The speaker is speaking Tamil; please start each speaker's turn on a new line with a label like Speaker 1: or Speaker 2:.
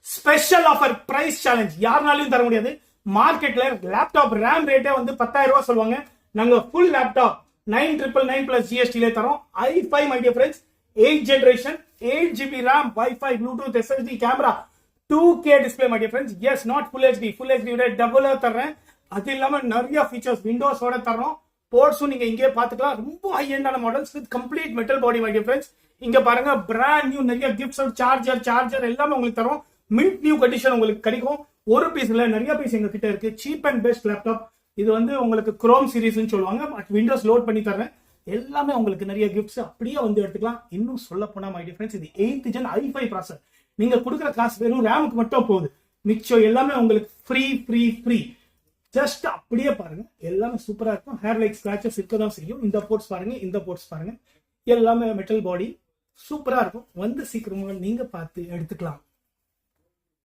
Speaker 1: ஸ்பெஷல் ஆஃபர் பிரைஸ் சேலஞ்ச் யாருனாலையும் தர முடியாது. மார்க்கெட்ல லேப்டாப் ரேம் ரேட்டே வந்து 10,000 ரூபாய் சொல்லுவாங்க. நாங்க ஃபுல் லேப்டாப் 9,999 பிளஸ் ஜிஎஸ்டி தரோம். i5 my dear friends, 8th generation, 8GB RAM, Wi-Fi, Bluetooth, SSD, camera, 2K display my dear friends. Yes, not full HD, full HD விட டபுளா தர்றேன். அது இல்லாம நிறைய ஃபீச்சர்ஸ் விண்டோஸோட தரோம். போர்ட்ஸும் நீங்க இங்கே பாத்துக்கலாம். ரொம்ப ஹை எண்டான models with complete metal body my dear friends. இங்க பாருங்க, பிராண்ட் நியூ நிறைய கிஃப்ட்ஸ், சார்ஜர் எல்லாமே உங்களுக்கு தரோம். மின்ட் நியூ கண்டிஷன் உங்களுக்கு கிடைக்கும். ஒரு பீஸ் இல்ல, நிறைய பீஸ் எங்க கிட்ட இருக்கு. Cheap and best laptop. இது வந்து உங்களுக்கு குரோம் சீரிஸ்னு சொல்லுவாங்க. விண்டோஸ் லோட் பண்ணி தரேன். எல்லாமே உங்களுக்கு நிறைய கிஃப்ட்ஸ் அப்படியே வந்து எடுத்துக்கலாம். இன்னும் சொல்ல போனா மை டியர் ஃப்ரெண்ட்ஸ், இது 8th ஜென் i5 ப்ராசஸர். நீங்க கொடுக்குற காசு வெறும் ரேமுக்கு மட்டும் போகுது. மிச்சம் எல்லாமே உங்களுக்கு ஃப்ரீ. ஜஸ்ட் அப்படியே பாருங்க, எல்லாமே சூப்பரா இருக்கும். ஹேர் லைக் ஸ்கிராச்சஸ் இருக்கதான் செய்யும். இந்த போர்ட்ஸ் பாருங்க, இந்த போர்ட்ஸ் பாருங்க, எல்லாமே மெட்டல் பாடி சூப்பரா இருக்கும். வந்து சீக்கிரமா நீங்க பார்த்து எடுத்துக்கலாம்.